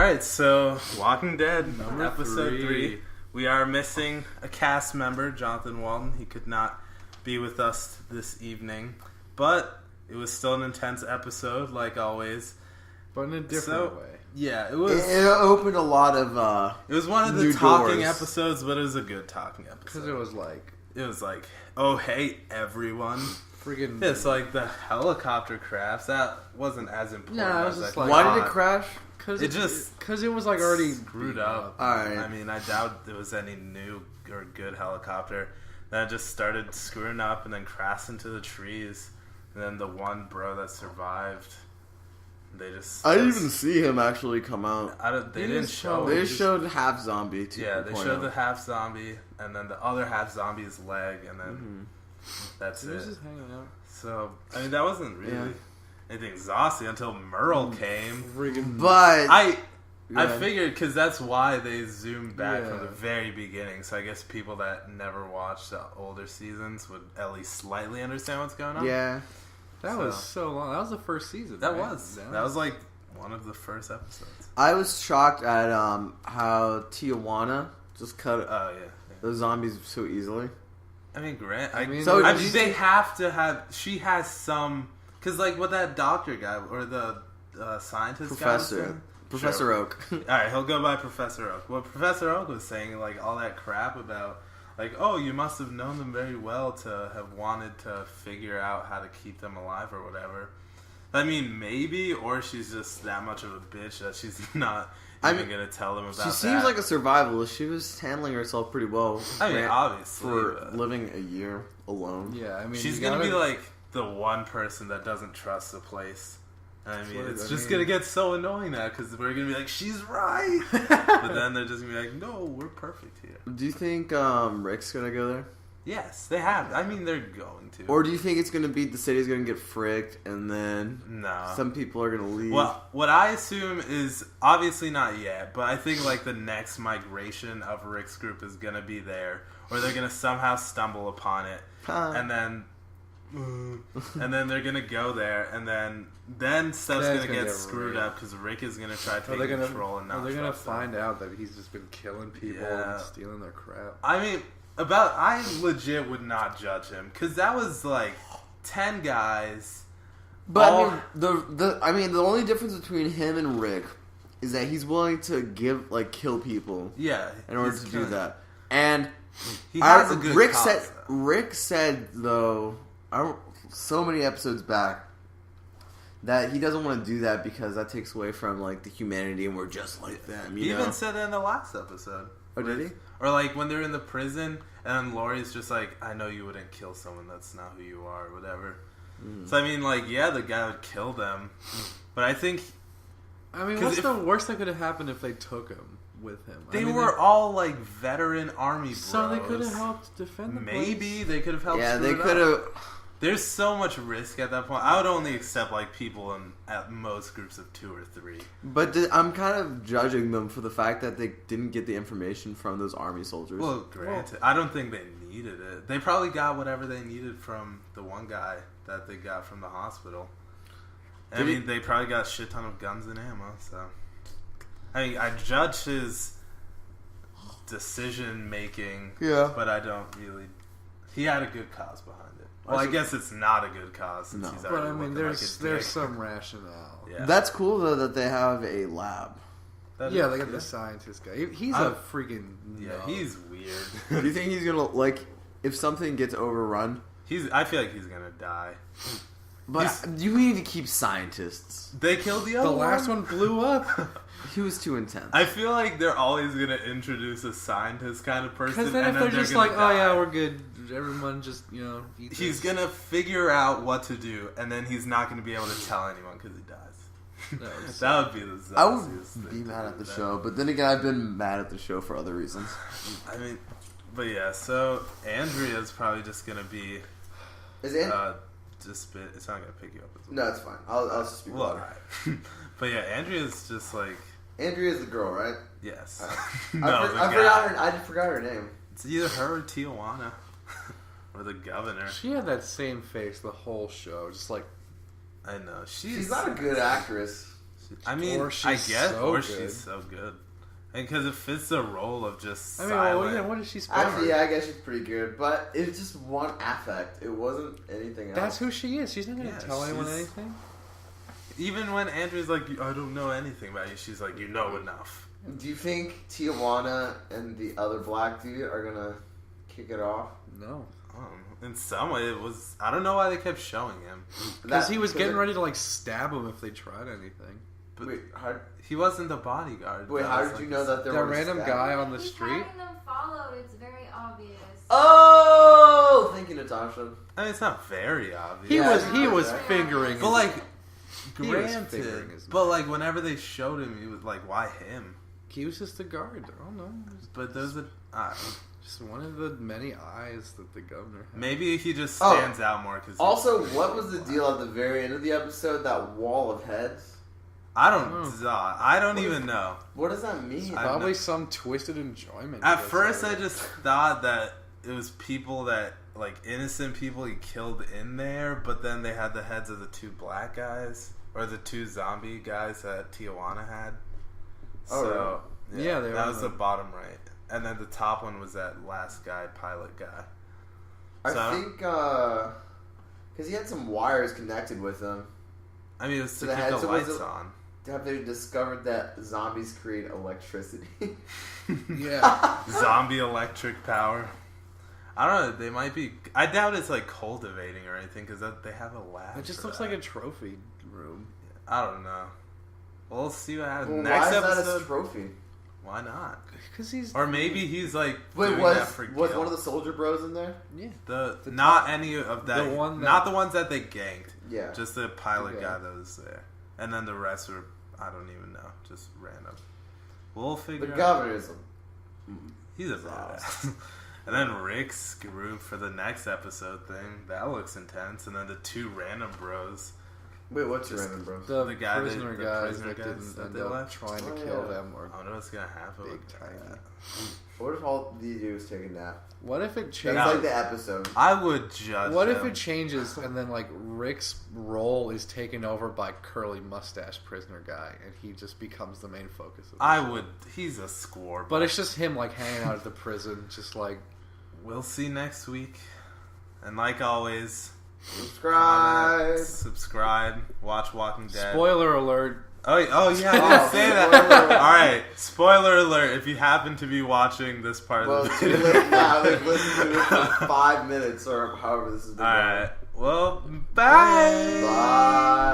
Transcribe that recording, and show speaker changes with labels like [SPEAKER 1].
[SPEAKER 1] Alright, so Walking Dead,
[SPEAKER 2] Number
[SPEAKER 1] episode
[SPEAKER 2] 3.
[SPEAKER 1] 3. We are missing a cast member, Jonathan Walton. He could not be with us this evening, but it was still an intense episode, like always.
[SPEAKER 2] But in a different way.
[SPEAKER 1] Yeah, it was.
[SPEAKER 3] It opened a lot of.
[SPEAKER 1] It was one of the talking episodes, but it was a good talking episode.
[SPEAKER 2] Because
[SPEAKER 1] it was like, oh hey everyone.
[SPEAKER 2] Friggin'
[SPEAKER 1] It's like the helicopter crash. That wasn't as important.
[SPEAKER 2] No, it was
[SPEAKER 1] as
[SPEAKER 2] just
[SPEAKER 1] I
[SPEAKER 2] like-
[SPEAKER 3] Why
[SPEAKER 1] thought.
[SPEAKER 3] did it crash?
[SPEAKER 2] Because it was like already
[SPEAKER 1] screwed up.
[SPEAKER 3] Alright.
[SPEAKER 1] I mean, I doubt there was any new or good helicopter. Then it just started screwing up and then crashed into the trees. And then the one bro that survived, they just...
[SPEAKER 3] I didn't even see him actually come out.
[SPEAKER 1] They didn't show
[SPEAKER 3] They
[SPEAKER 1] him.
[SPEAKER 3] showed half zombie.
[SPEAKER 1] Yeah, they showed the half zombie, and then the other half zombie's leg, and then that's
[SPEAKER 2] He was
[SPEAKER 1] it.
[SPEAKER 2] just hanging out.
[SPEAKER 1] So, I mean, that wasn't really anything exhausting until Merle came.
[SPEAKER 2] Friggin'
[SPEAKER 3] But
[SPEAKER 1] I
[SPEAKER 3] Yeah.
[SPEAKER 1] figured, because that's why they zoomed back
[SPEAKER 2] Yeah.
[SPEAKER 1] from the very beginning. So I guess people that never watched the older seasons would at least slightly understand what's going on.
[SPEAKER 3] yeah,
[SPEAKER 2] That was so long. That was the first season.
[SPEAKER 1] That
[SPEAKER 2] right?
[SPEAKER 1] was like one of the first episodes.
[SPEAKER 3] I was shocked at how Tijuana just cut
[SPEAKER 1] Oh, yeah.
[SPEAKER 3] those zombies so easily.
[SPEAKER 1] I mean, Grant.
[SPEAKER 3] So
[SPEAKER 1] I
[SPEAKER 3] did
[SPEAKER 1] mean,
[SPEAKER 3] you
[SPEAKER 1] they
[SPEAKER 3] see-
[SPEAKER 1] have to have. She has some. Because, like, what that doctor guy, or the scientist guy was saying?
[SPEAKER 3] Professor
[SPEAKER 1] Sure.
[SPEAKER 3] Oak.
[SPEAKER 1] Alright, he'll go by Professor Oak. What Professor Oak was saying, like, all that crap about, like, oh, you must have known them very well to have wanted to figure out how to keep them alive or whatever. I mean, maybe, or she's just that much of a bitch that she's not even going to tell them about that.
[SPEAKER 3] She seems like a survivalist. She was handling herself pretty well.
[SPEAKER 1] I mean, obviously.
[SPEAKER 3] for living a year alone.
[SPEAKER 2] Yeah, I mean,
[SPEAKER 1] She's going to be like the one person that doesn't trust the place. I mean, it's just going to get so annoying now because we're going to be like, she's right. But then they're just going to be like, no, we're perfect here.
[SPEAKER 3] Do you think Rick's gonna go there?
[SPEAKER 1] Yes, they have. I mean, they're going to.
[SPEAKER 3] Or do you think it's gonna be the city's gonna get fricked and then
[SPEAKER 1] No.
[SPEAKER 3] some people are gonna leave?
[SPEAKER 1] Well, what I assume is obviously not yet, but I think like the next migration of Rick's group is gonna be there, or they're gonna somehow stumble upon it, and then they're gonna go there, and then stuff's gonna get screwed up because Rick is gonna try to take control and not.
[SPEAKER 2] They're gonna find out that he's just been killing people and stealing their crap.
[SPEAKER 1] I mean, I legit would not judge him because that was like 10 guys.
[SPEAKER 3] But
[SPEAKER 1] all,
[SPEAKER 3] I mean, the only difference between him and Rick is that he's willing to kill people.
[SPEAKER 1] Yeah,
[SPEAKER 3] in order to do that, and
[SPEAKER 1] he has a good
[SPEAKER 3] Rick
[SPEAKER 1] cause,
[SPEAKER 3] said.
[SPEAKER 1] though.
[SPEAKER 3] Rick said though, so many episodes back, that he doesn't want to do that because that takes away from like the humanity, and we're just like them.
[SPEAKER 1] He even said that in the last episode.
[SPEAKER 3] Oh, did he?
[SPEAKER 1] Or like when they're in the prison and Laurie's just like, I know you wouldn't kill someone that's not who you are or whatever. So I mean, like, yeah, the guy would kill them, but I think...
[SPEAKER 2] I mean, what's the worst that could have happened if they took him with him?
[SPEAKER 1] They were all like veteran army bros.
[SPEAKER 2] So they could have helped defend the
[SPEAKER 1] Maybe
[SPEAKER 2] place.
[SPEAKER 1] they could have helped.
[SPEAKER 3] Yeah,
[SPEAKER 1] screw
[SPEAKER 3] they
[SPEAKER 1] it
[SPEAKER 3] could
[SPEAKER 1] up.
[SPEAKER 3] have.
[SPEAKER 1] There's so much risk at that point. I would only accept like people in at most groups of 2 or 3.
[SPEAKER 3] But I'm kind of judging them for the fact that they didn't get the information from those army soldiers.
[SPEAKER 1] Well, granted, I don't think they needed it. They probably got whatever they needed from the one guy that they got from the hospital. I mean, they probably got a shit ton of guns and ammo. So, I mean, I judge his decision making.
[SPEAKER 3] Yeah,
[SPEAKER 1] but I don't really. He had a good cause behind it. Well, I guess it's not a good cause since he's already.
[SPEAKER 2] But I mean,
[SPEAKER 1] there's
[SPEAKER 2] some rationale.
[SPEAKER 1] Yeah.
[SPEAKER 3] That's cool though that they have a lab.
[SPEAKER 2] They got the scientist guy. He's a freaking
[SPEAKER 1] he's weird.
[SPEAKER 3] Do you think he's gonna if something gets overrun?
[SPEAKER 1] I feel like he's gonna die.
[SPEAKER 3] But you need to keep scientists.
[SPEAKER 1] They killed the other one.
[SPEAKER 2] The last one blew up.
[SPEAKER 3] He was too intense.
[SPEAKER 1] I feel like they're always gonna introduce a scientist kind of person.
[SPEAKER 2] Because then if they're just like, oh yeah, we're good. Everyone just eat
[SPEAKER 1] he's gonna figure out what to do, and then he's not gonna be able to tell anyone because he dies. That would be the Zauce.
[SPEAKER 3] I would be mad at the show, but then again, I've been mad at the show for other reasons.
[SPEAKER 1] I mean, but yeah, so Andrea's probably just gonna be.
[SPEAKER 3] Is it?
[SPEAKER 1] It's not gonna pick you up as well.
[SPEAKER 3] No, it's fine. I'll just speak louder.
[SPEAKER 1] Right. But yeah, Andrea's just like.
[SPEAKER 3] Andrea's the girl, right?
[SPEAKER 1] Yes.
[SPEAKER 3] I forgot her name.
[SPEAKER 1] It's either her or Tijuana. Or the governor.
[SPEAKER 2] She had that same face the whole show, just like.
[SPEAKER 1] I know.
[SPEAKER 3] She's not a good actress.
[SPEAKER 1] I mean,
[SPEAKER 2] Or she's
[SPEAKER 1] I guess,
[SPEAKER 2] so
[SPEAKER 1] or
[SPEAKER 2] good.
[SPEAKER 1] she's so good. And because it fits the role of just
[SPEAKER 2] I mean,
[SPEAKER 1] silent.
[SPEAKER 2] what is she supposed
[SPEAKER 3] Actually, yeah, I guess she's pretty good, but it was just one affect. It wasn't anything else.
[SPEAKER 2] That's who she is. She's not going to
[SPEAKER 1] Yeah,
[SPEAKER 2] tell anyone
[SPEAKER 1] she's-
[SPEAKER 2] anything.
[SPEAKER 1] Even when Andrew's like, I don't know anything about you, she's like, you know enough.
[SPEAKER 3] Do you think Tijuana and the other black dude are gonna kick it off?
[SPEAKER 2] No.
[SPEAKER 1] In some way, it was. I don't know why they kept showing him.
[SPEAKER 2] Because he was getting ready to, like, stab him if they tried anything.
[SPEAKER 1] But
[SPEAKER 3] Wait,
[SPEAKER 1] he wasn't the bodyguard.
[SPEAKER 3] wait,
[SPEAKER 1] That
[SPEAKER 3] how
[SPEAKER 1] was
[SPEAKER 3] did
[SPEAKER 1] like
[SPEAKER 3] you know that there
[SPEAKER 2] That
[SPEAKER 3] was
[SPEAKER 2] random
[SPEAKER 3] that?
[SPEAKER 2] guy on the
[SPEAKER 4] He's
[SPEAKER 2] street?
[SPEAKER 4] having them followed. It's very obvious.
[SPEAKER 3] Oh, thank you, Natasha.
[SPEAKER 1] I mean, it's not very obvious.
[SPEAKER 2] He
[SPEAKER 3] Yeah,
[SPEAKER 2] was
[SPEAKER 4] yeah.
[SPEAKER 2] fingering.
[SPEAKER 1] But like,
[SPEAKER 2] He was fingering
[SPEAKER 1] granted.
[SPEAKER 2] his
[SPEAKER 1] But
[SPEAKER 2] man.
[SPEAKER 1] like, whenever they showed him, he was like, why him?
[SPEAKER 2] He was just a guard. I don't know.
[SPEAKER 1] But those are.
[SPEAKER 2] Just one of the many eyes that the governor had.
[SPEAKER 1] Maybe he just
[SPEAKER 3] Oh.
[SPEAKER 1] stands out more because.
[SPEAKER 3] Also, what was the deal at the very end of the episode? That wall of heads.
[SPEAKER 1] I don't even know.
[SPEAKER 3] What does that mean?
[SPEAKER 1] I-
[SPEAKER 2] Probably some twisted enjoyment.
[SPEAKER 1] At
[SPEAKER 2] because
[SPEAKER 1] first,
[SPEAKER 2] of
[SPEAKER 1] I
[SPEAKER 2] it.
[SPEAKER 1] just thought that it was people that, like, innocent people he killed in there, but then they had the heads of the two black guys, or the two zombie guys that Tijuana had.
[SPEAKER 3] Oh,
[SPEAKER 1] So,
[SPEAKER 2] Yeah, they
[SPEAKER 1] that
[SPEAKER 2] were
[SPEAKER 1] was
[SPEAKER 2] the-
[SPEAKER 1] the bottom right. And then the top one was that last guy, pilot guy. So,
[SPEAKER 3] I think, because he had some wires connected with him.
[SPEAKER 1] I mean, it was
[SPEAKER 3] to
[SPEAKER 1] to
[SPEAKER 3] the
[SPEAKER 1] keep
[SPEAKER 3] head,
[SPEAKER 1] the
[SPEAKER 3] so was
[SPEAKER 1] lights
[SPEAKER 3] it-
[SPEAKER 1] on.
[SPEAKER 3] Have they discovered that zombies create electricity?
[SPEAKER 2] Yeah.
[SPEAKER 1] Zombie electric power. I don't know. They might be. I doubt it's like cultivating or anything because they have a lab.
[SPEAKER 2] It just
[SPEAKER 1] for
[SPEAKER 2] looks
[SPEAKER 1] that.
[SPEAKER 2] like a trophy room.
[SPEAKER 1] I don't know. We'll see what happens.
[SPEAKER 3] Well,
[SPEAKER 1] Next
[SPEAKER 3] why is that
[SPEAKER 1] episode.
[SPEAKER 3] a trophy?
[SPEAKER 1] Why not?
[SPEAKER 2] Because he's.
[SPEAKER 1] Or maybe he's like
[SPEAKER 3] Wait,
[SPEAKER 1] doing
[SPEAKER 3] was
[SPEAKER 1] that for
[SPEAKER 3] one
[SPEAKER 1] guilt.
[SPEAKER 3] of the soldier bros in there?
[SPEAKER 2] Yeah.
[SPEAKER 1] the
[SPEAKER 2] the
[SPEAKER 1] not
[SPEAKER 2] top-
[SPEAKER 1] any of that.
[SPEAKER 2] the one that-
[SPEAKER 1] not the ones that they ganked.
[SPEAKER 3] Yeah.
[SPEAKER 1] Just the pilot
[SPEAKER 2] Okay.
[SPEAKER 1] guy that was there, and then the rest were I don't even know, just random. We'll
[SPEAKER 3] The
[SPEAKER 1] figure. out.
[SPEAKER 3] governor is
[SPEAKER 1] He's a badass. And then Rick's group for the next episode thing that looks intense, and then the two random bros.
[SPEAKER 3] Wait, what's your
[SPEAKER 1] Just-
[SPEAKER 3] random bros?
[SPEAKER 2] The,
[SPEAKER 1] The guy that-
[SPEAKER 2] prisoner
[SPEAKER 1] the
[SPEAKER 2] guys
[SPEAKER 1] prisoner
[SPEAKER 2] that
[SPEAKER 1] guys
[SPEAKER 2] didn't
[SPEAKER 1] that
[SPEAKER 2] end
[SPEAKER 1] they
[SPEAKER 2] up
[SPEAKER 1] left?
[SPEAKER 2] trying to
[SPEAKER 3] Oh,
[SPEAKER 2] kill
[SPEAKER 3] yeah.
[SPEAKER 2] them or
[SPEAKER 1] I don't know what's gonna happen.
[SPEAKER 2] big
[SPEAKER 1] with
[SPEAKER 2] tiny.
[SPEAKER 1] that.
[SPEAKER 3] What if all these dudes take a nap?
[SPEAKER 2] What if it
[SPEAKER 3] That's
[SPEAKER 2] changes?
[SPEAKER 1] No.
[SPEAKER 3] like the episode.
[SPEAKER 1] I would judge.
[SPEAKER 2] What if
[SPEAKER 1] them.
[SPEAKER 2] it changes and then like Rick's role is taken over by curly mustache prisoner guy and he just becomes the main focus of the
[SPEAKER 1] I
[SPEAKER 2] show?
[SPEAKER 1] would. He's a score.
[SPEAKER 2] But it's just him like hanging out at the prison, just like
[SPEAKER 1] We'll see next week. And like always,
[SPEAKER 3] Subscribe.
[SPEAKER 1] comment, subscribe, watch Walking Dead.
[SPEAKER 2] spoiler alert.
[SPEAKER 1] Oh yeah, I didn't
[SPEAKER 3] Oh,
[SPEAKER 1] say that.
[SPEAKER 3] spoiler alert.
[SPEAKER 1] All right, spoiler alert. If you happen to be watching this part
[SPEAKER 3] Well,
[SPEAKER 1] of the
[SPEAKER 3] too
[SPEAKER 1] video,
[SPEAKER 3] late now. They've listened to it for 5 minutes or however this has been
[SPEAKER 1] all
[SPEAKER 3] going.
[SPEAKER 1] right. Well, bye.
[SPEAKER 3] Bye.